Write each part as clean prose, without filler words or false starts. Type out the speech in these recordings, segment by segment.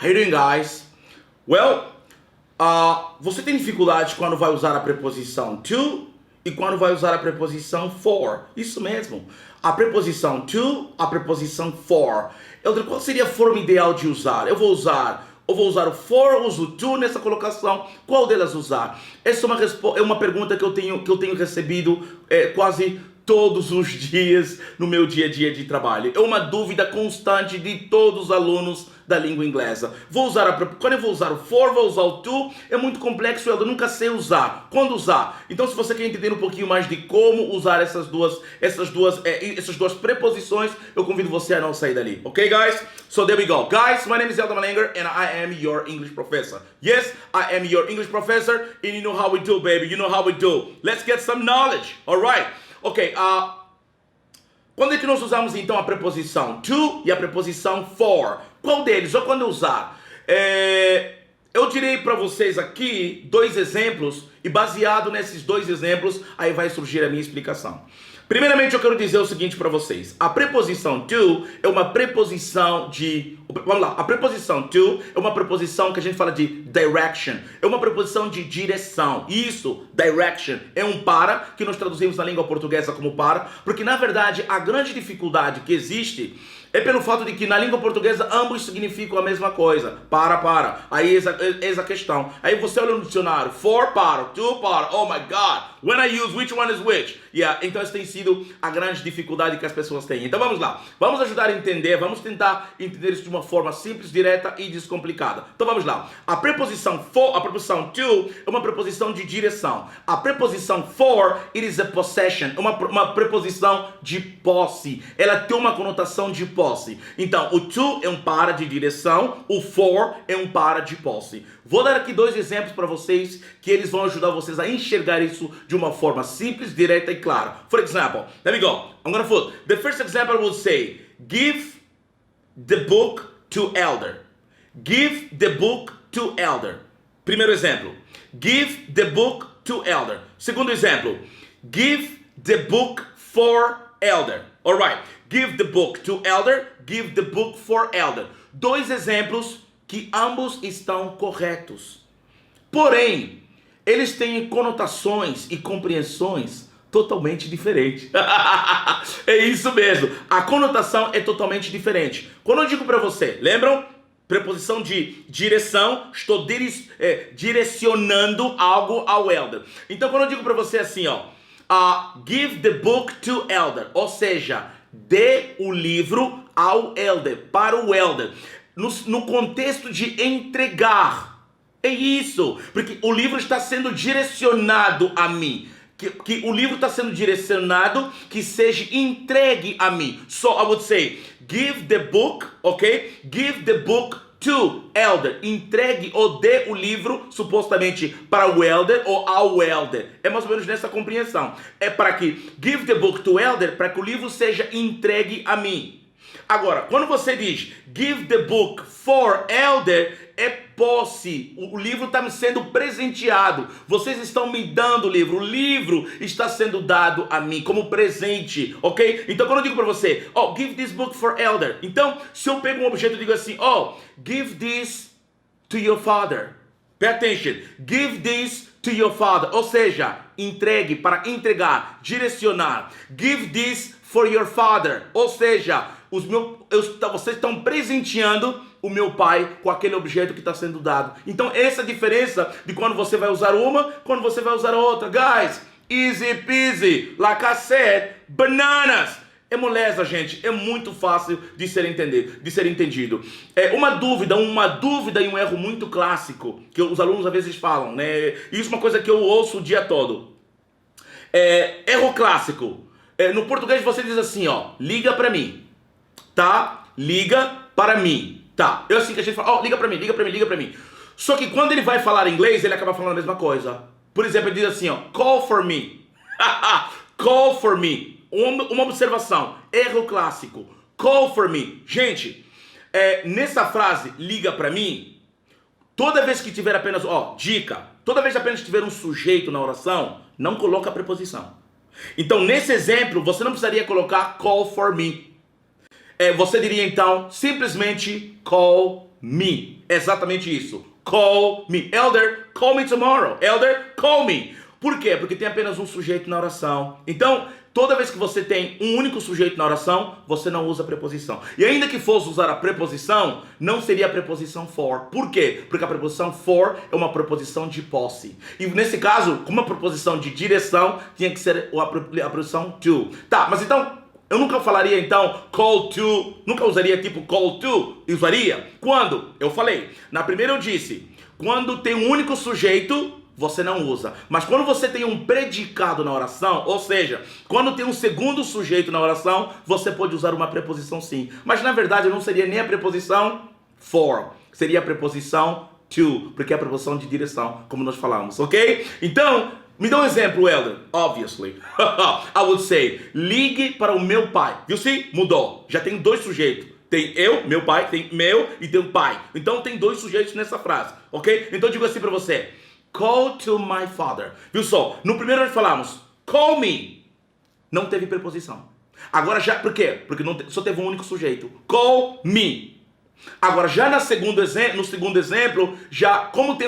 How you doing, guys? Well, você tem dificuldade quando vai usar a preposição to e quando vai usar a preposição for. Isso mesmo. A preposição to, a preposição for. Elder, qual seria a forma ideal de usar? Eu vou usar o for, eu uso o to nessa colocação. Qual delas usar? Essa é uma pergunta que eu tenho recebido quase todos os dias no meu dia a dia de trabalho. É uma dúvida constante de todos os alunos da língua inglesa. Quando eu vou usar o for, vou usar o to, é muito complexo, eu nunca sei usar. Quando usar? Então, se você quer entender um pouquinho mais de como usar essas duas preposições, eu convido você a não sair dali. Ok, guys? So there we go. Guys, my name is Elder Malenger and I am your English professor. Yes, I am your English professor and you know how we do, baby. You know how we do. Let's get some knowledge. All right. Ok, quando é que nós usamos então a preposição to e a preposição for? Qual deles? Ou quando usar? Eu direi para vocês aqui 2 exemplos e baseado nesses 2 exemplos, aí vai surgir a minha explicação. Primeiramente, eu quero dizer o seguinte para vocês. A preposição to é uma preposição de... Vamos lá. A preposição to é uma preposição que a gente fala de direction. É uma preposição de direção. Isso, direction, é um para, que nós traduzimos na língua portuguesa como para, porque na verdade a grande dificuldade que existe é pelo fato de que na língua portuguesa ambos significam a mesma coisa. Para. Aí eis a questão. Aí você olha no dicionário. For, para. To, para. Oh my God. When I use, which one is which? Yeah. Então essa tem sido a grande dificuldade que as pessoas têm. Então vamos lá. Vamos ajudar a entender. Vamos tentar entender isso de uma forma simples, direta e descomplicada. Então vamos lá. A preposição for, a preposição to é uma preposição de direção. A preposição for, it is a possession. É uma preposição de posse. Ela tem uma conotação de posse. Então, o to é um para de direção, o for é um para de posse. Vou dar aqui 2 exemplos para vocês que eles vão ajudar vocês a enxergar isso de uma forma simples, direta e clara. For example, let me go. I'm gonna put the first example would say, give the book to elder. Give the book to elder. Primeiro exemplo, give the book to elder. Segundo exemplo, give the book for elder. Alright, give the book to elder, give the book for elder. 2 exemplos que ambos estão corretos. Porém, eles têm conotações e compreensões totalmente diferentes. É isso mesmo, a conotação é totalmente diferente. Quando eu digo para você, lembram? Preposição de direção, estou direcionando algo ao elder. Então quando eu digo para você assim, give the book to elder, ou seja, dê o livro ao elder, para o elder, no contexto de entregar. É isso, porque o livro está sendo direcionado a mim. Que o livro está sendo direcionado, que seja entregue a mim. So I would say, give the book, ok? Give the book to elder. Entregue ou dê o livro, supostamente, para o elder ou ao elder. É mais ou menos nessa compreensão. É para que, give the book to elder, para que o livro seja entregue a mim. Agora, quando você diz, give the book for elder, é posse. O livro está me sendo presenteado. Vocês estão me dando o livro está sendo dado a mim como presente, ok? Então quando eu digo para você, give this book for elder. Então, se eu pego um objeto e digo assim, give this to your father. Pay attention. Give this to your father. Ou seja, entregue, para entregar, direcionar. Give this for your father. Ou seja, vocês estão presenteando o meu pai com aquele objeto que está sendo dado. Então essa é a diferença de quando você vai usar uma, quando você vai usar a outra. Guys, easy peasy, like I said, bananas. É moleza, gente. É muito fácil de ser entendido. É uma dúvida e um erro muito clássico que os alunos às vezes falam, né? Isso é uma coisa que eu ouço o dia todo. Erro clássico. No português você diz assim, liga para mim. Tá? Liga para mim. Tá. É assim que a gente fala, liga para mim. Só que quando ele vai falar inglês, ele acaba falando a mesma coisa. Por exemplo, ele diz assim, call for me. Call for me. Uma observação. Erro clássico. Call for me. Gente, nessa frase, liga para mim, toda vez que tiver apenas, dica, toda vez que apenas tiver um sujeito na oração, não coloca a preposição. Então, nesse exemplo, você não precisaria colocar call for me. Você diria então, simplesmente call me. Exatamente isso. Call me. Elder, call me tomorrow. Elder, call me. Por quê? Porque tem apenas um sujeito na oração. Então, toda vez que você tem um único sujeito na oração, você não usa a preposição. E ainda que fosse usar a preposição, não seria a preposição for. Por quê? Porque a preposição for é uma preposição de posse. E nesse caso, como uma preposição de direção, tinha que ser a preposição to. Tá, mas então, eu nunca falaria então call to, nunca usaria tipo call to. Usaria quando? Eu falei. Na primeira eu disse, quando tem um único sujeito, você não usa. Mas quando você tem um predicado na oração, ou seja, quando tem um segundo sujeito na oração, você pode usar uma preposição sim. Mas na verdade não seria nem a preposição for, seria a preposição to, porque é a preposição de direção, como nós falamos, ok? Então, me dá um exemplo, Elder. Obviously. I would say, ligue para o meu pai. You see? Mudou. Já tem dois sujeitos. Tem eu, meu pai, tem meu e tem o pai. Então tem dois sujeitos nessa frase, ok? Então eu digo assim para você. Call to my father. Viu só? No primeiro nós falamos, call me. Não teve preposição. Agora já, por quê? Porque não, só teve um único sujeito. Call me. Agora já no segundo exemplo, já como tem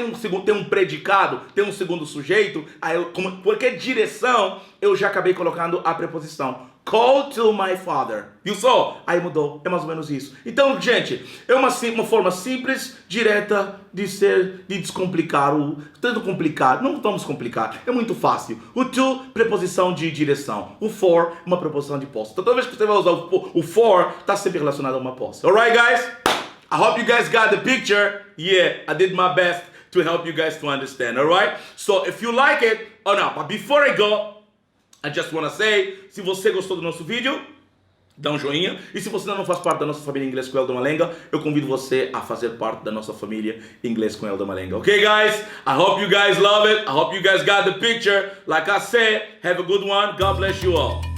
um predicado, tem um segundo sujeito, aí porque direção, eu já acabei colocando a preposição. Call to my father. Viu só? Aí mudou. É mais ou menos isso. Então, gente, é uma forma simples, direta de descomplicar o... Tanto complicado. Não vamos complicar. É muito fácil. O to, preposição de direção. O for, uma preposição de posse. Então, toda vez que você vai usar o for, está sempre relacionado a uma posse. Alright, guys? I hope you guys got the picture. Yeah, I did my best to help you guys to understand. Alright? So, if you like it... Oh, no. But before I go... I just wanna say, se você gostou do nosso vídeo, dá um joinha. E se você ainda não faz parte da nossa família Inglês com Elder Malenga, eu convido você a fazer parte da nossa família Inglês com Elder Malenga. Okay, guys? I hope you guys love it. I hope you guys got the picture. Like I said, have a good one. God bless you all.